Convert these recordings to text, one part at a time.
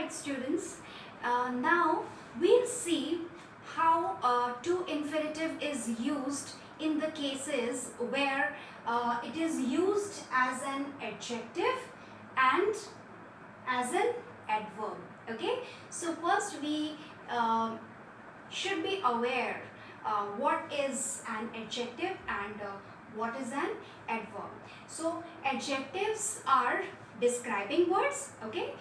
Alright students, now we'll see how to infinitive is used in the cases where it is used as an adjective and as an adverb. Okay, so first we should be aware what is an adjective and what is an adverb. So adjectives are describing words, okay,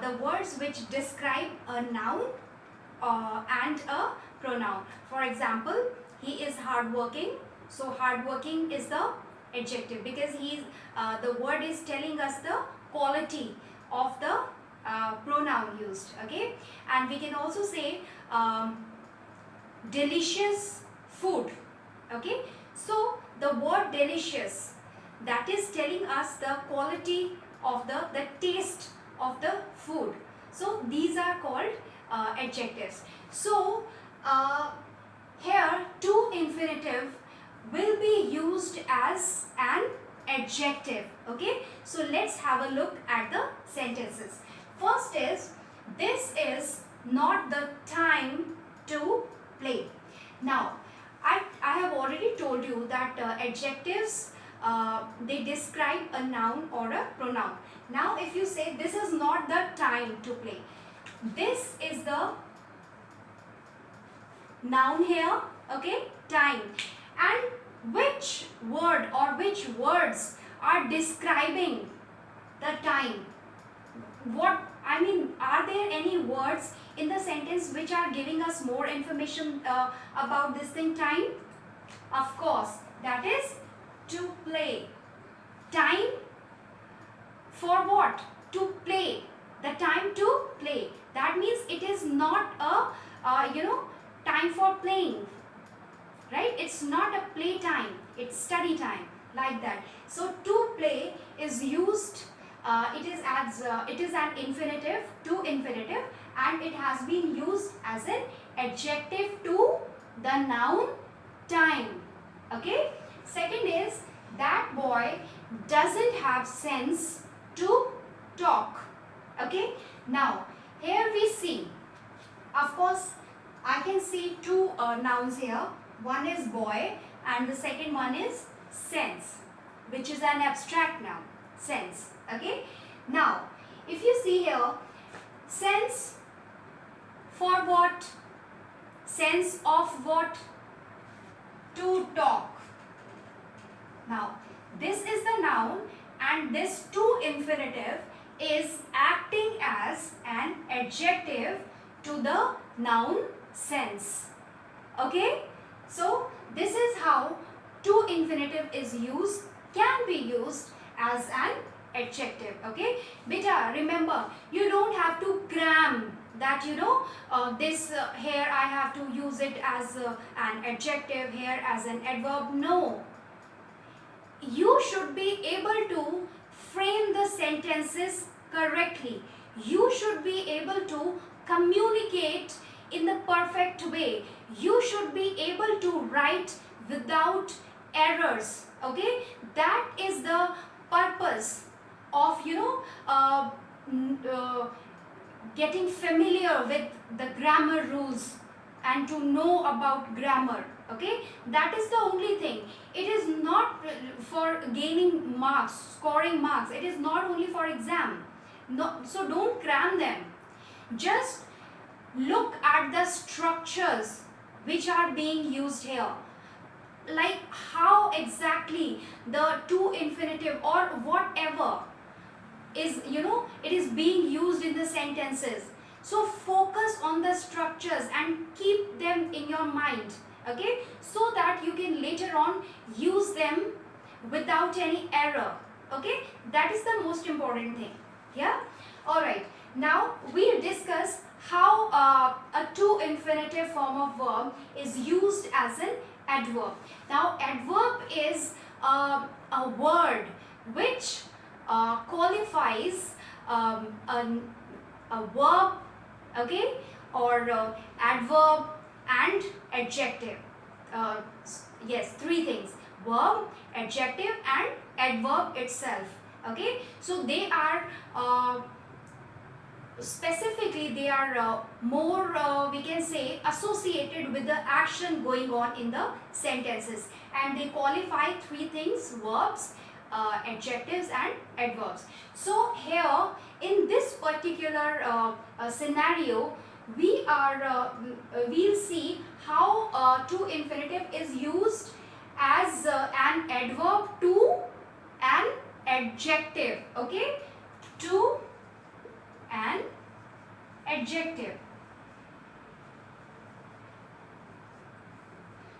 the words which describe a noun and a pronoun. For example, he is hardworking. So hardworking is the adjective because the word is telling us the quality of the pronoun used. Okay, and we can also say delicious food. Okay, so the word delicious, that is telling us the quality of the taste of the food. So these are called adjectives. So here to infinitive will be used as an adjective. Okay, so let's have a look at the sentences. First is, this is not the time to play. Now I have already told you that adjectives they describe a noun or a pronoun. Now if you say this is not the time to play, this is the noun here, okay, time, and which word or which words are describing the time? What I mean, are there any words in the sentence which are giving us more information about this thing, time? Of course, that is to play. Time for what? To play. The time to play. That means it is not a time for playing, right? It's not a play time, it's study time, like that. So to play is used, it is an infinitive, to infinitive, and it has been used as an adjective to the noun time. Okay, second is, that boy doesn't have sense to talk. Okay, now here we see, of course I can see two nouns here. One is boy and the second one is sense, which is an abstract noun, sense. Okay, now if you see here, sense for what? Sense of what? To talk. Now this is the noun and this to infinitive is acting as an adjective to the noun sense. Okay, so this is how to infinitive is used, can be used as an adjective. Okay, beta, remember, you don't have to cram that, this here I have to use it as an adjective, here as an adverb. No, you should be able to frame the sentences correctly. You should be able to communicate in the perfect way. You should be able to write without errors. Okay, that is the purpose of getting familiar with the grammar rules and to know about grammar. Okay, that is the only thing. It is not for gaining marks, scoring marks. It is not only for exam. No, so don't cram them. Just look at the structures which are being used here, like how exactly the to infinitive or whatever is, it is being used in the sentences. So focus on the structures and keep them in your mind, okay, so that you can later on use them without any error. Okay, that is the most important thing. Yeah, all right, now we'll discuss how a to infinitive form of verb is used as an adverb. Now adverb is a word which qualifies a verb, okay, or adverb and adjective. Yes, three things: verb, adjective and adverb itself. Okay, so they are specifically they are more we can say associated with the action going on in the sentences, and they qualify three things: verbs, adjectives and adverbs. So here in this particular scenario, we'll see how to infinitive is used as an adverb to an adjective. Okay, to an adjective.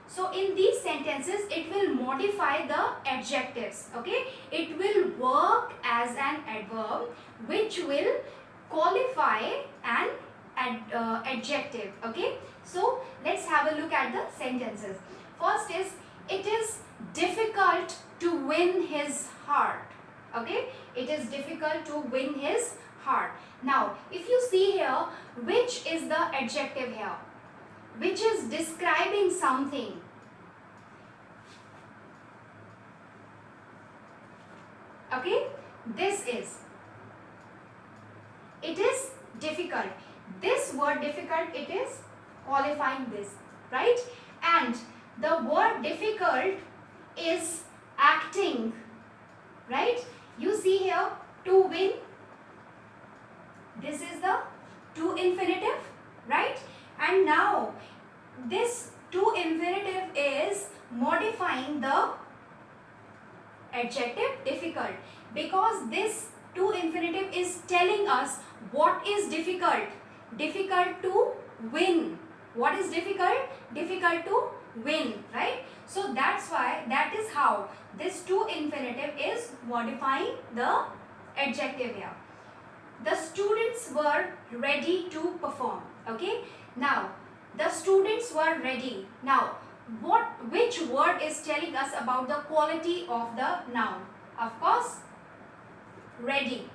So in these sentences it will modify the adjectives. Okay, it will work as an adverb which will qualify an adjective. Okay, so let's have a look at the sentences. First is, it is difficult to win his heart. Okay, it is difficult to win his heart. Now if you see here, which is the adjective here, which is describing something? Okay, this is, it is difficult. This word difficult, it is qualifying this, right? And the word difficult is acting, right? You see here, to win, this is the to infinitive, right? And now this to infinitive is modifying the adjective difficult, because this to infinitive is telling us what is difficult. Difficult to win. What is difficult? Difficult to win, right? So that's why, that is how this to infinitive is modifying the adjective here. The students were ready to perform. Okay, now the students were ready. Now which word is telling us about the quality of the noun? Of course, ready.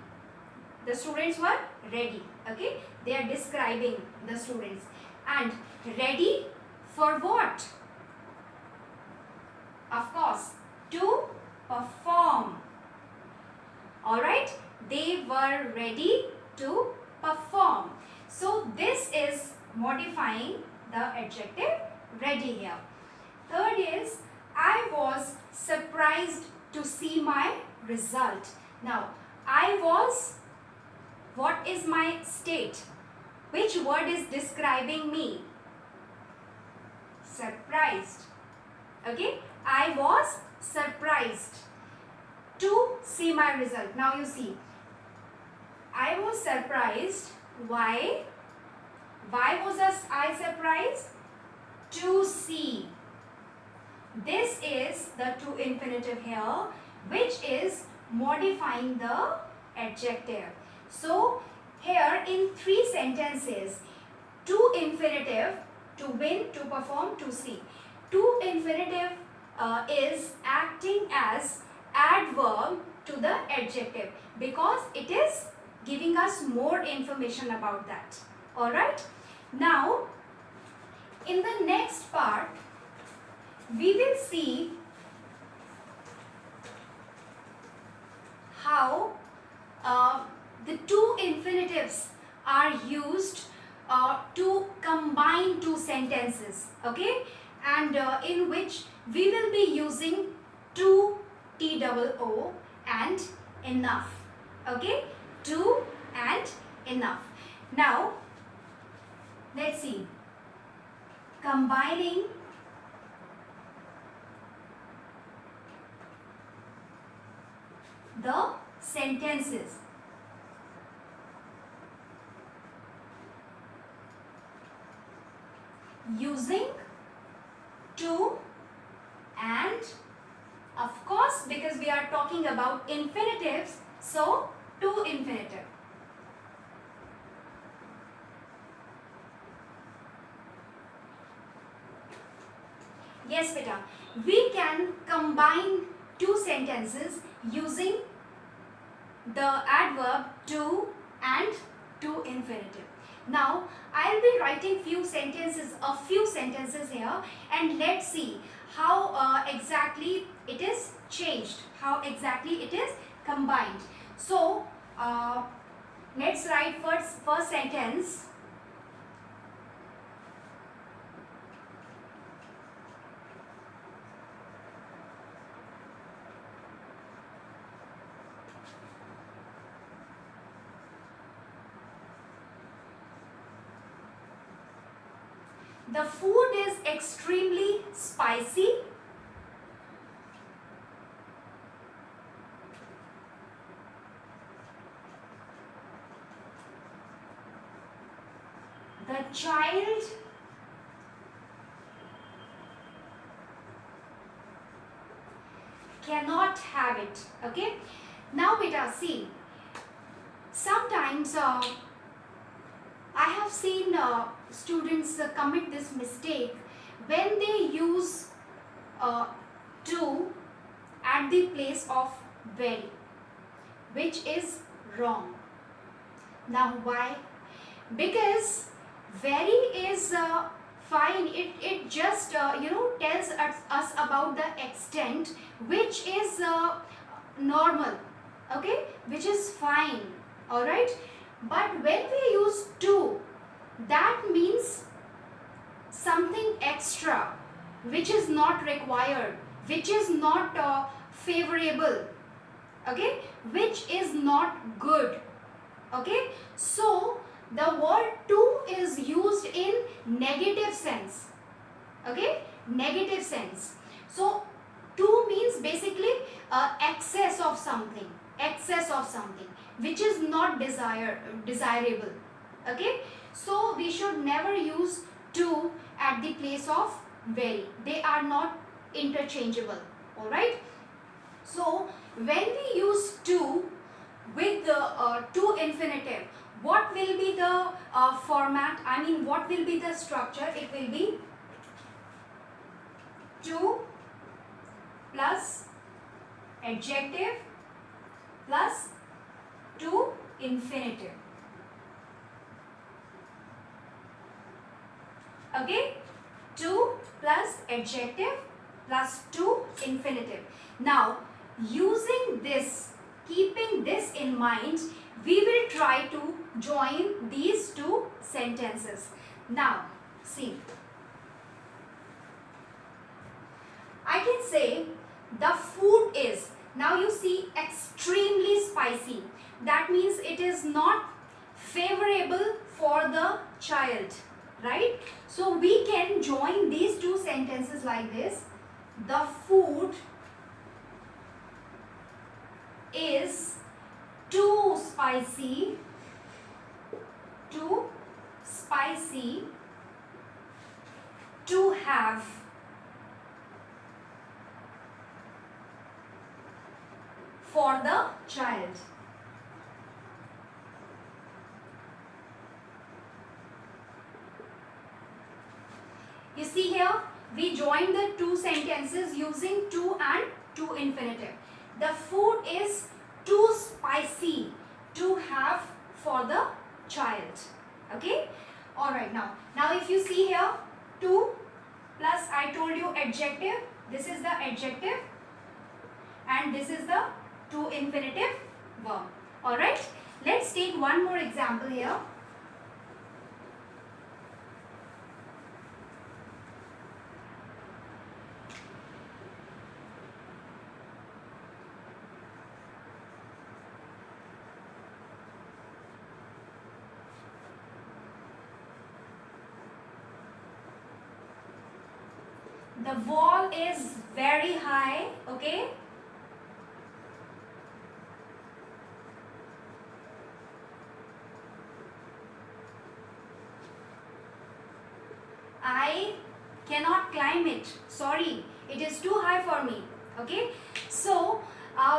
The students were ready. Okay, they are describing the students. And ready for what? Of course, to perform. Alright, they were ready to perform. So this is modifying the adjective ready here. Third is, I was surprised to see my result. Now I was, what is my state? Which word is describing me? Surprised. Okay, I was surprised to see my result. Now you see, I was surprised. Why? Why was I surprised? To see. This is the to infinitive here, which is modifying the adjective. So here in three sentences, to infinitive, to win, to perform, to see. To infinitive is acting as adverb to the adjective, because it is giving us more information about that. Alright. Now in the next part we will see how the two infinitives are used to combine two sentences. Okay, and in which we will be using to, TOO, and enough. Okay, to and enough. Now let's see, combining the sentences. Using to and, of course, because we are talking about infinitives, so to infinitive. Yes, beta. We can combine two sentences using the adverb to and to infinitive. Now I'll be writing a few sentences here, and let's see how exactly it is changed, how exactly it is combined. So Let's write first sentence. The food is extremely spicy. The child cannot have it. Okay. Now beta, see. Sometimes I have seen students commit this mistake when they use to at the place of very, which is wrong. Now why? Because very is fine. It just tells us about the extent, which is normal, okay, which is fine, all right. But when we use to, that means something extra, which is not required, which is not favorable, okay, which is not good, okay. So the word to is used in negative sense, okay, negative sense. So to means basically excess of something, which is not desirable, okay. So we should never use to at the place of very. They are not interchangeable, all right. So when we use to with the to infinitive, what will be the format? I mean, what will be the structure? It will be to plus adjective plus to infinitive. Okay, to plus adjective plus to infinitive. Now, using this, keeping this in mind, we will try to join these two sentences. Now, see, I can say the food is, now you see, extremely spicy. That means it is not favorable for the child, right? So we can join these two sentences like this. The food is too spicy to have for the child. You see here, we join the two sentences using to and to infinitive. The food is too spicy to have for the child. Okay. Alright, now if you see here, to plus, I told you, adjective. This is the adjective and this is the to infinitive verb. Alright. Let's take one more example here. The wall is very high, okay? I cannot climb it. Sorry, it is too high for me, okay? So,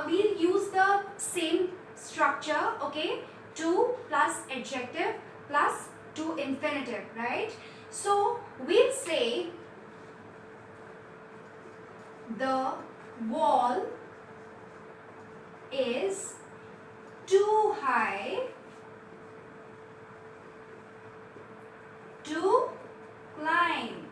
we'll use the same structure, okay? To plus adjective plus to infinitive, right? So, we'll say the wall is too high to climb.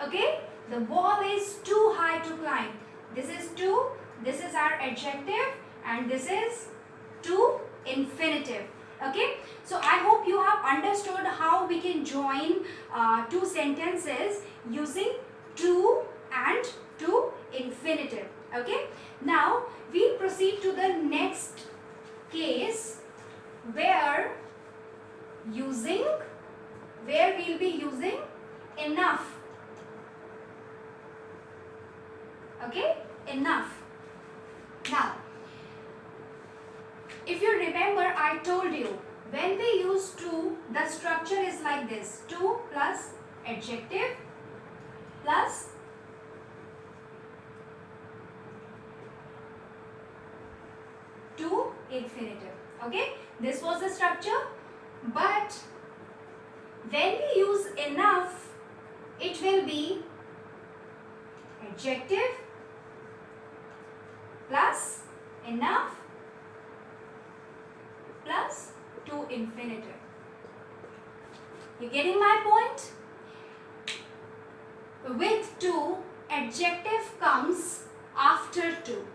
Okay, the wall is too high to climb. This is to, this is our adjective and this is to infinitive. Okay, so I hope you have understood how we can join two sentences using to and to infinitive. Okay, now we proceed to the next case where we'll be using enough. Okay, enough. Now, if you remember, I told you when we use to, the structure is like this: to plus adjective plus to infinitive. Okay, this was the structure. But when we use enough, it will be adjective plus enough plus to infinitive. You getting my point? With to, adjective comes after to,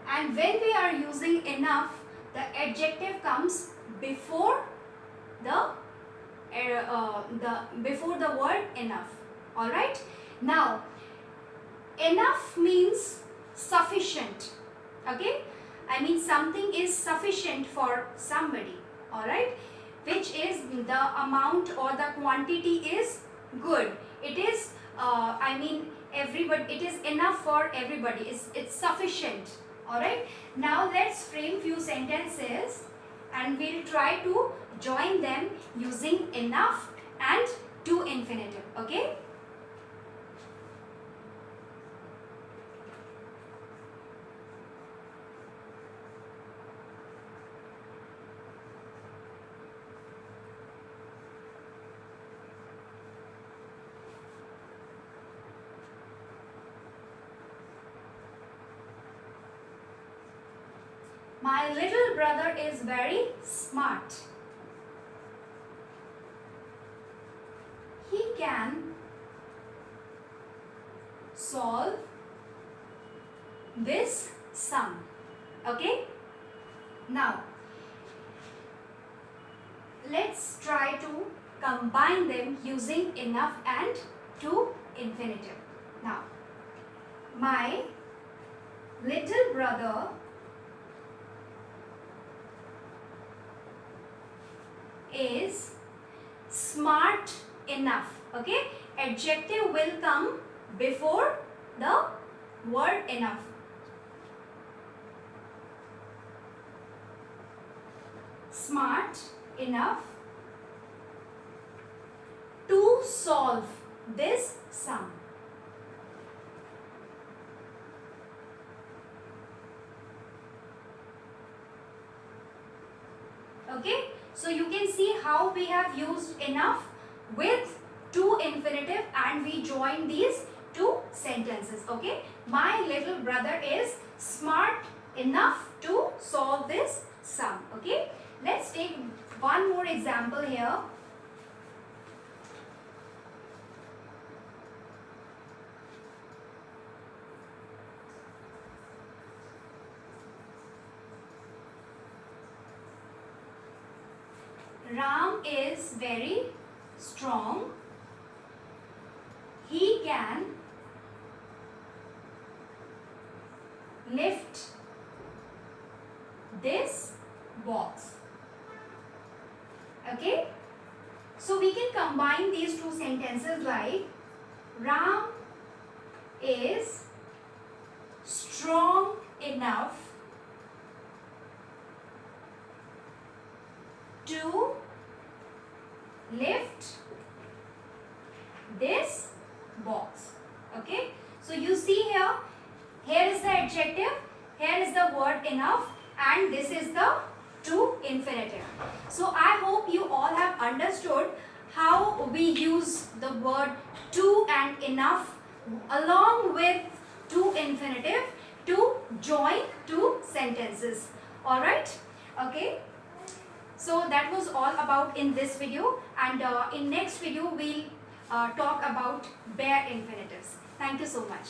and when we are using enough, the adjective comes before the word enough. All right. Now, enough means sufficient. Okay, I mean something is sufficient for somebody. All right, which is the amount or the quantity is good. It is I mean everybody, it is enough for everybody. It's sufficient. All right, now let's frame few sentences and we'll try to join them using enough and to infinitive. Okay, my little brother is very smart. He can solve this sum. Okay, now let's try to combine them using enough and to infinitive. Now, my little brother is smart enough. Okay, adjective will come before the word enough. Smart enough to solve this sum. Okay, so you can see how we have used enough with to infinitive and we join these two sentences. Okay, my little brother is smart enough to solve this sum. Okay, let's take one more example here. Ram is very strong. He can lift this box. Okay, so we can combine these two sentences like Ram is strong enough to lift this box. Okay, so you see here is the adjective, here is the word enough, and this is the to infinitive. So I hope you all have understood how we use the word to and enough along with to infinitive to join two sentences. All right, okay. So that was all about in this video, and in next video we'll talk about bare infinitives. Thank you so much.